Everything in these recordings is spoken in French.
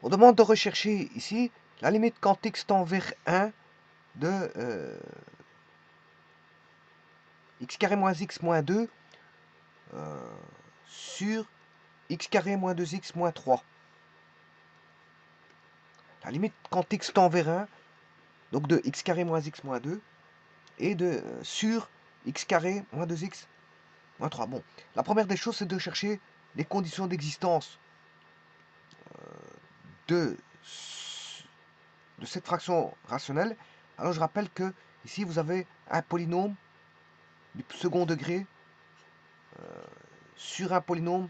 On demande de rechercher ici la limite quand x tend vers 1 de x carré moins x moins 2 sur x carré moins 2x moins 3. La limite quand x tend vers 1, donc de x carré moins x moins 2, et de sur x carré moins 2x moins 3. Bon, la première des choses, c'est de chercher les conditions d'existence de cette fraction rationnelle. Alors je rappelle que ici vous avez un polynôme du second degré sur un polynôme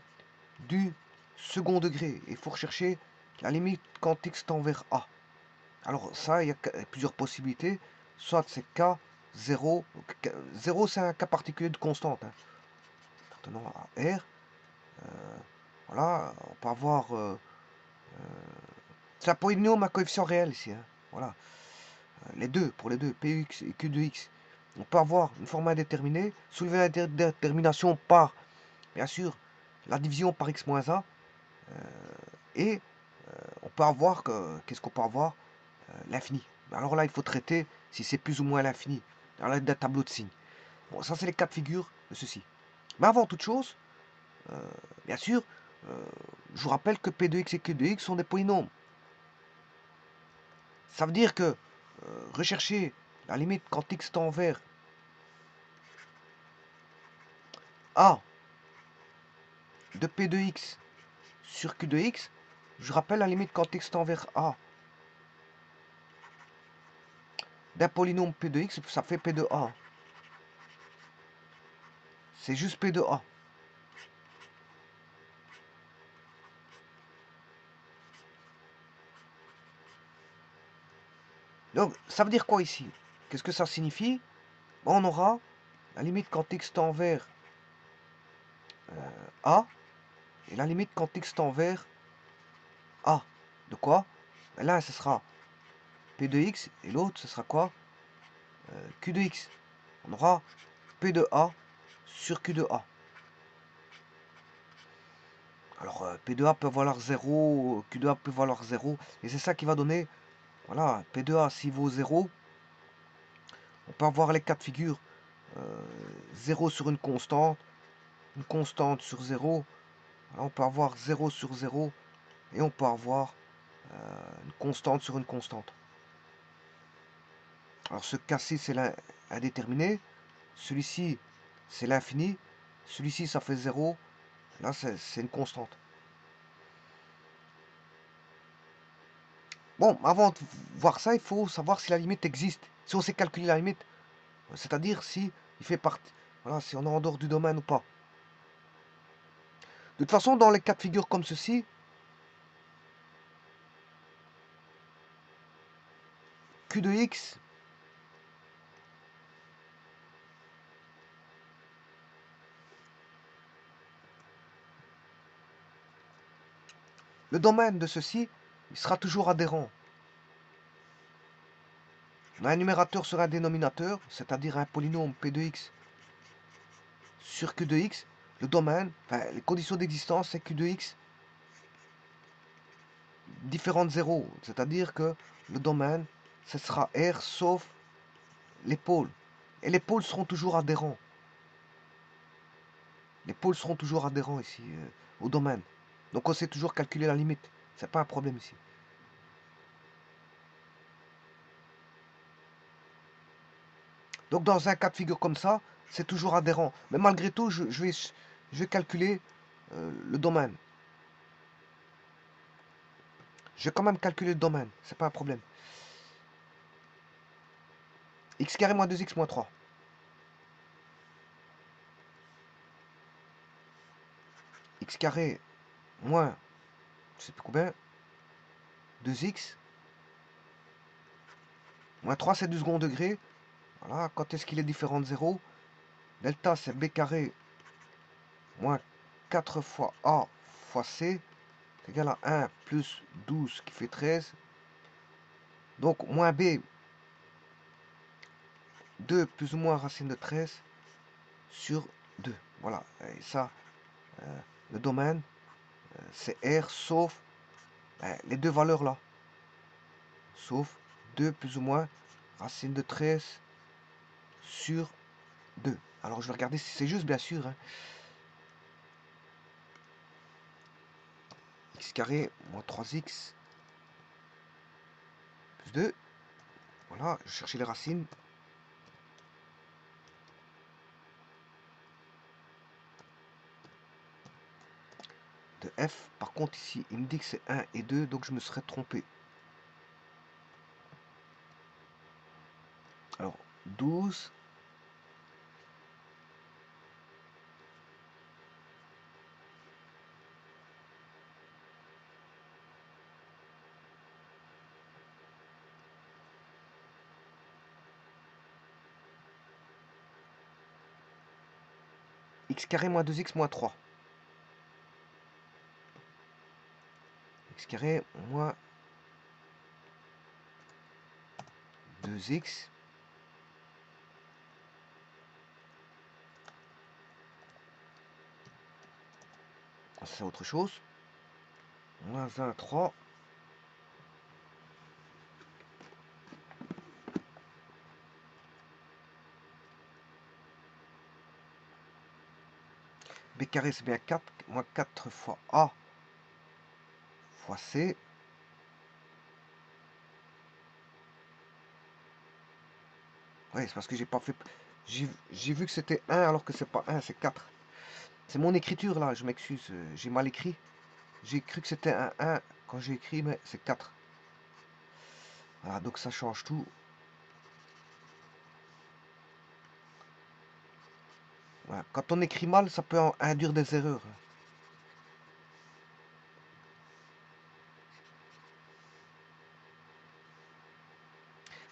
du second degré. Il faut rechercher la limite quand x tend vers a. Alors ça, il y a plusieurs possibilités. Soit c'est k, 0. 0 c'est un cas particulier de constante. Maintenant à r, voilà, on peut avoir... c'est un polynôme à coefficient réel ici. Voilà. Les deux, pour les deux, Px et Q de x. On peut avoir une forme indéterminée, soulever la détermination par, bien sûr, la division par x moins a, et on peut avoir, qu'est-ce qu'on peut avoir l'infini. Alors là, il faut traiter si c'est plus ou moins l'infini, dans l'aide d'un tableau de signes. Bon, ça, c'est les cas de figure de ceci. Mais avant toute chose, bien sûr, je vous rappelle que P de x et Q de x sont des polynômes. Ça veut dire que rechercher la limite quand x tend vers a de P de x sur Q de x, je rappelle la limite quand x tend vers a d'un polynôme P de x, ça fait P de a. C'est juste P de a. Donc, ça veut dire quoi ici? Qu'est-ce que ça signifie? On aura la limite quand x tend vers a, et la limite quand x tend vers a. De quoi? L'un, ce sera P de x, et l'autre, ce sera quoi? Q de x. On aura P de a sur Q de a. Alors, P de a peut valoir 0, Q de a peut valoir 0, et c'est ça qui va donner, voilà, P de a s'il vaut 0, on peut avoir les cas de figure 0 sur une constante sur 0, on peut avoir 0 sur 0, et on peut avoir une constante sur une constante. Alors ce cas-ci, c'est l'indéterminé, celui-ci, c'est l'infini, celui-ci, ça fait 0, là, c'est une constante. Bon, avant de voir ça, il faut savoir si la limite existe. Si on sait calculer la limite, c'est-à-dire si il fait partie, voilà, si on est en dehors du domaine ou pas. De toute façon, dans les cas de figure comme ceci, Q de x le domaine de ceci, il sera toujours adhérent. On a un numérateur sur un dénominateur, c'est-à-dire un polynôme P de x sur Q de x. Le domaine, enfin, les conditions d'existence, c'est Q de x différent de 0. C'est-à-dire que le domaine, ce sera R sauf les pôles. Et les pôles seront toujours adhérents. Les pôles seront toujours adhérents ici au domaine. Donc on sait toujours calculer la limite. C'est pas un problème ici. Donc dans un cas de figure comme ça, c'est toujours adhérent. Mais malgré tout, je vais calculer le domaine. Je vais quand même calculer le domaine. C'est pas un problème. X carré moins 2x moins 3. X carré moins, je sais plus combien, 2x moins 3, c'est du second degré. Voilà, quand est-ce qu'il est différent de 0? Delta, c'est b carré moins 4 fois a fois c, c'est égal à 1 plus 12 qui fait 13. Donc, moins b, 2 plus ou moins racine de 13 sur 2. Voilà, et ça, le domaine, c'est R sauf les deux valeurs là. Sauf 2 plus ou moins racine de 13 sur 2. Alors je vais regarder si c'est juste, bien sûr. Hein. X carré moins 3x plus 2. Voilà, je cherchais les racines. De f. Par contre ici, il me dit que c'est 1 et 2, donc je me serais trompé. Alors, 12. X carré moins 2x moins 3. X carré moins 2x. C'est autre chose. Moins 1, 3. B carré c'est bien 4. Moins 4 fois A fois C. Ouais, c'est parce que j'ai pas fait. J'ai vu que c'était 1 alors que c'est pas 1, c'est 4. C'est mon écriture là, je m'excuse, j'ai mal écrit. J'ai cru que c'était un 1 quand j'ai écrit, mais c'est 4. Voilà, donc ça change tout. Voilà. Quand on écrit mal, ça peut induire des erreurs.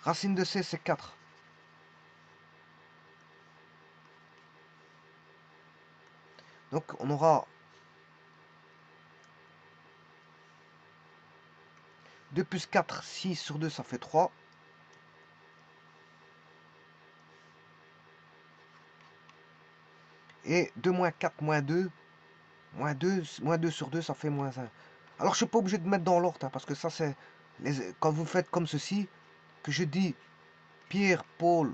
Racine de C, c'est 4. Donc on aura 2 plus 4, 6 sur 2, ça fait 3. Et 2 moins 4 moins 2, moins 2 sur 2, ça fait moins 1. Alors je suis pas obligé de mettre dans l'ordre, hein, parce que ça c'est... Quand vous faites comme ceci, que je dis Pierre, Paul,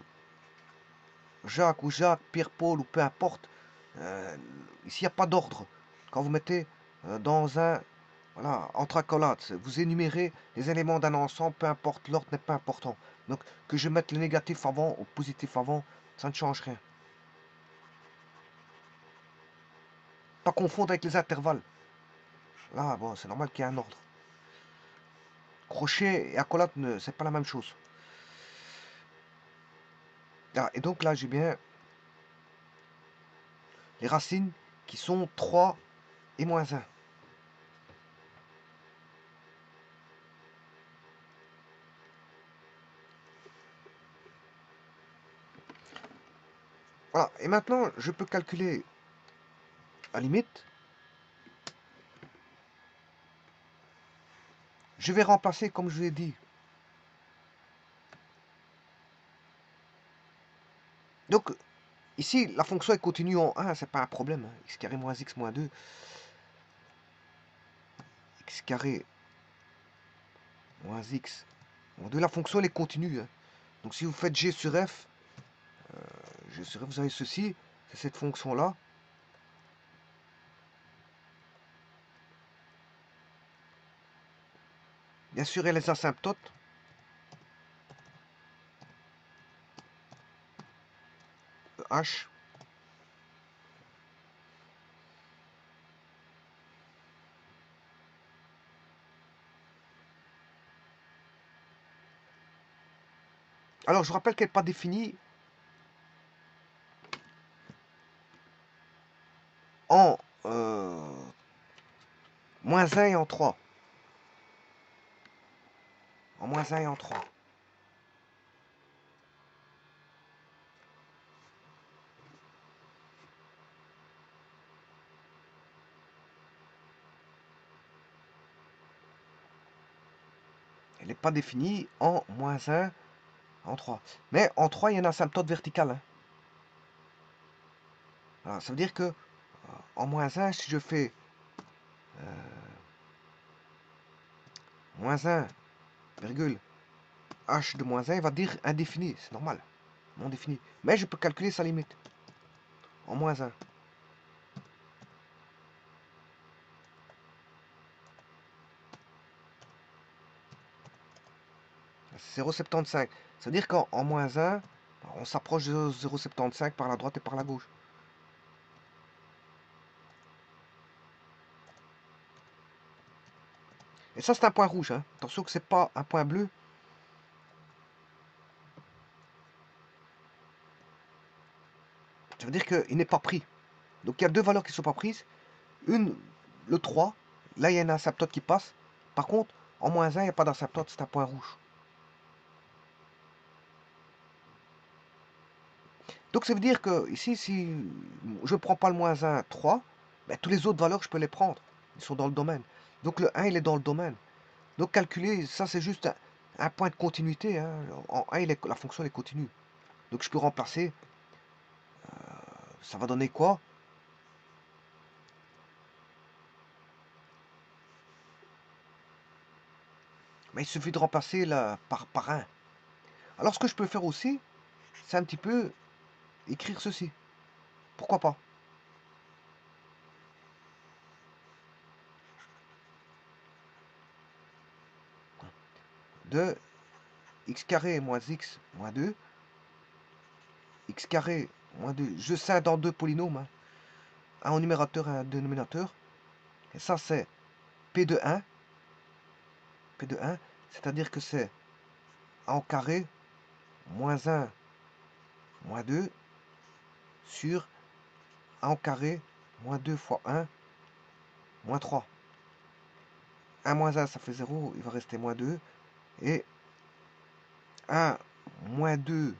Jacques ou Jacques, Pierre, Paul ou peu importe, ici il n'y a pas d'ordre. Quand vous mettez dans un... Voilà, entre accolades, vous énumérez les éléments d'un ensemble, peu importe, l'ordre n'est pas important. Donc que je mette le négatif avant ou le positif avant, ça ne change rien. Pas confondre avec les intervalles. Là, bon, c'est normal qu'il y ait un ordre. Crochet et accolade, c'est pas la même chose. Ah, et donc là, j'ai bien les racines qui sont 3 et moins 1. Voilà, et maintenant, je peux calculer à limite. Je vais remplacer, comme je vous ai dit. Donc, ici, la fonction est continue en 1, c'est pas un problème. Hein. X carré moins x moins 2. X carré moins x moins 2. La fonction, elle est continue. Hein. Donc, si vous faites g sur f, vous avez ceci, c'est cette fonction-là. Bien sûr, elle est asymptote. H. Alors, je rappelle qu'elle n'est pas définie en moins 1 et en 3. En moins 1 et en 3. Elle n'est pas définie en moins 1, en 3. Mais en 3, il y a une asymptote verticale. Hein. Alors, ça veut dire que en moins 1, si je fais moins 1, virgule, h de moins 1, il va dire indéfini, c'est normal, non défini. Mais je peux calculer sa limite, en moins 1. C'est 0,75. C'est-à-dire qu'en moins 1, on s'approche de 0,75 par la droite et par la gauche. Et ça, c'est un point rouge. Hein. Attention que c'est pas un point bleu. Ça veut dire qu'il n'est pas pris. Donc il y a deux valeurs qui ne sont pas prises. Une, le 3. Là, il y a un asymptote qui passe. Par contre, en moins 1, il n'y a pas d'asymptote, c'est un point rouge. Donc ça veut dire que ici, si je ne prends pas le moins 1, 3, ben, tous les autres valeurs, je peux les prendre. Ils sont dans le domaine. Donc le 1, il est dans le domaine. Donc calculer, ça c'est juste un point de continuité. Hein. En 1, la fonction est continue. Donc je peux remplacer. Ça va donner quoi? Mais il suffit de remplacer par 1. Alors ce que je peux faire aussi, c'est un petit peu écrire ceci. Pourquoi pas? De x carré moins x moins 2, x carré moins 2, je scinde en deux polynômes, hein. Un au numérateur et un dénominateur. Et ça c'est P de 1, P de 1, c'est-à-dire que c'est a au carré moins 1 moins 2 sur a au carré moins 2 fois 1 moins 3. 1 moins 1 ça fait 0, il va rester moins 2. Et 1 moins 2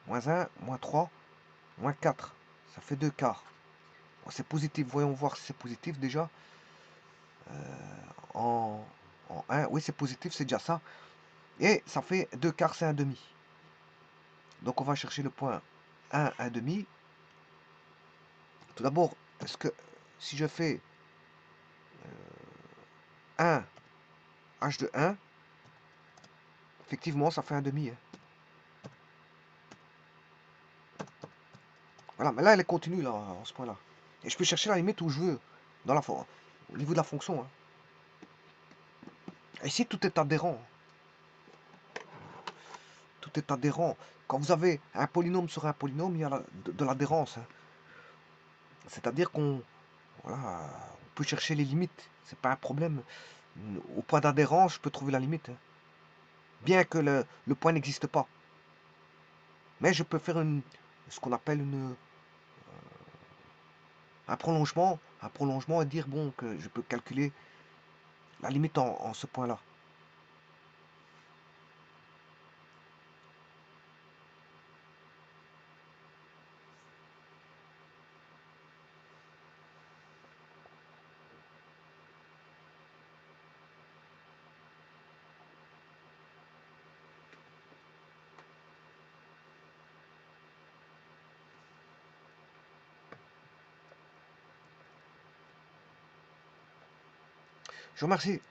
moins 1 moins 3 moins 4. Ça fait 2 quarts. Bon, c'est positif, voyons voir si c'est positif déjà. En 1, oui c'est positif, c'est déjà ça. Et ça fait 2 quarts, c'est un demi. Donc on va chercher le point 1 demi. Tout d'abord, est-ce que si je fais 1 h de 1, effectivement ça fait un demi. Hein. Voilà, mais là elle est continue là, en ce point-là. Et je peux chercher la limite où je veux, dans au niveau de la fonction. Hein. Et ici tout est adhérent. Tout est adhérent. Quand vous avez un polynôme sur un polynôme, il y a de l'adhérence. Hein. C'est-à-dire qu'on voilà, on peut chercher les limites. C'est pas un problème. Au point d'adhérence, je peux trouver la limite. Hein. Bien que le point n'existe pas. Mais je peux faire ce qu'on appelle un prolongement et dire bon que je peux calculer la limite en ce point-là. Je vous remercie.